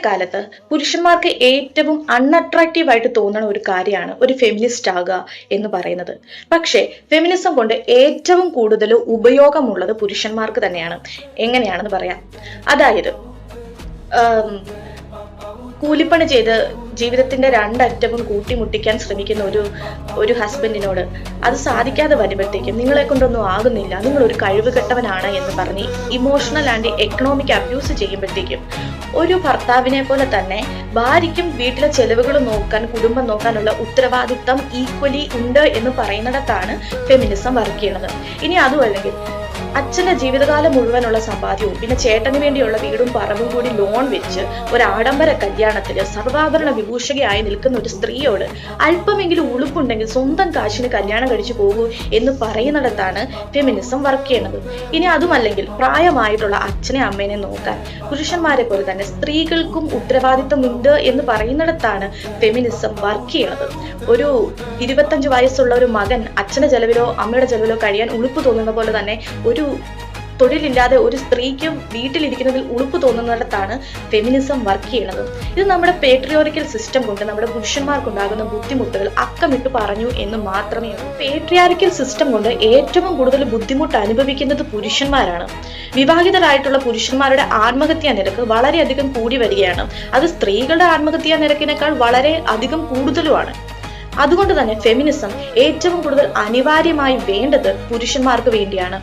കാലത്ത് പുരുഷന്മാർക്ക് ഏറ്റവും അൺഅട്രാക്റ്റീവ് ആയിട്ട് തോന്നുന്ന ഒരു കാര്യമാണ് ഒരു ഫെമിനിസ്റ്റ് ആകുക എന്ന് പറയുന്നത്. പക്ഷേ ഫെമിനിസം കൊണ്ട് ഏറ്റവും കൂടുതൽ ഉപയോഗമുള്ളത് പുരുഷന്മാർക്ക് തന്നെയാണ്. എങ്ങനെയാണെന്ന് പറയാം. അതായത് കൂലിപ്പണി ചെയ്ത് ജീവിതത്തിന്റെ രണ്ടറ്റവും കൂട്ടിമുട്ടിക്കാൻ ശ്രമിക്കുന്ന ഒരു ഹസ്ബൻഡിനോട് അത് സാധിക്കാതെ വരുമ്പോഴത്തേക്കും നിങ്ങളെ കൊണ്ടൊന്നും ആകുന്നില്ല, നിങ്ങൾ ഒരു കഴിവുകെട്ടവനാണ് എന്ന് പറഞ്ഞ് ഇമോഷണൽ ആൻഡ് എക്കണോമിക് അബ്യൂസ് ചെയ്യുമ്പോഴത്തേക്കും ഒരു ഭർത്താവിനെ പോലെ തന്നെ ഭാര്യയ്ക്കും വീട്ടിലെ ചെലവുകൾ നോക്കാൻ, കുടുംബം നോക്കാനുള്ള ഉത്തരവാദിത്തം ഈക്വലി ഉണ്ട് എന്ന് പറയുന്നിടത്താണ് ഫെമിനിസം വർക്ക് ചെയ്യുന്നത്. ഇനി അതും അല്ലെങ്കിൽ അച്ഛന്റെ ജീവിതകാലം മുഴുവനുള്ള സമ്പാദ്യവും പിന്നെ ചേട്ടന് വേണ്ടിയുള്ള വീടും പറമ്പും കൂടി ലോൺ വെച്ച് ഒരു ആഡംബര കല്യാണത്തില് സർവാഭരണ വിഭൂഷകയായി നിൽക്കുന്ന ഒരു സ്ത്രീയോട് അല്പമെങ്കിലും ഉളുപ്പുണ്ടെങ്കിൽ സ്വന്തം കാശിന് കല്യാണം കഴിച്ചു പോകൂ എന്ന് പറയുന്നിടത്താണ് ഫെമിനിസം വർക്ക് ചെയ്യുന്നത്. ഇനി അതുമല്ലെങ്കിൽ പ്രായമായിട്ടുള്ള അച്ഛനെ അമ്മേനെ നോക്കാൻ പുരുഷന്മാരെ പോലെ തന്നെ സ്ത്രീകൾക്കും ഉത്തരവാദിത്തമുണ്ട് എന്ന് പറയുന്നിടത്താണ് ഫെമിനിസം വർക്ക് ചെയ്യുന്നത്. ഒരു 25 വയസ്സുള്ള ഒരു മകൻ അച്ഛന്റെ ചെലവിലോ അമ്മയുടെ ചെലവിലോ കഴിയാൻ ഉളുപ്പ് തോന്നുന്ന പോലെ തന്നെ ഒരു തൊഴിലില്ലാതെ ഒരു സ്ത്രീക്ക് വീട്ടിലിരിക്കുന്നതിൽ ഉളുപ്പ് തോന്നുന്നിടത്താണ് ഫെമിനിസം വർക്ക് ചെയ്യുന്നത്. ഇത് നമ്മുടെ പേട്രിയോറിക്കൽ സിസ്റ്റം കൊണ്ട് നമ്മുടെ പുരുഷന്മാർക്കുണ്ടാകുന്ന ബുദ്ധിമുട്ടുകൾ അക്കമിട്ട് പറഞ്ഞു എന്ന് മാത്രമേ ഉള്ളൂ. പേട്രിയാറിക്കൽ സിസ്റ്റം കൊണ്ട് ഏറ്റവും കൂടുതൽ ബുദ്ധിമുട്ട് അനുഭവിക്കുന്നത് പുരുഷന്മാരാണ്. വിവാഹിതരായിട്ടുള്ള പുരുഷന്മാരുടെ ആത്മഹത്യാ നിരക്ക് വളരെയധികം കൂടി വരികയാണ്. അത് സ്ത്രീകളുടെ ആത്മഹത്യാ നിരക്കിനേക്കാൾ വളരെ അധികം കൂടുതലുമാണ്. അതുകൊണ്ട് തന്നെ ഫെമിനിസം ഏറ്റവും കൂടുതൽ അനിവാര്യമായി വേണ്ടത് പുരുഷന്മാർക്ക് വേണ്ടിയാണ്.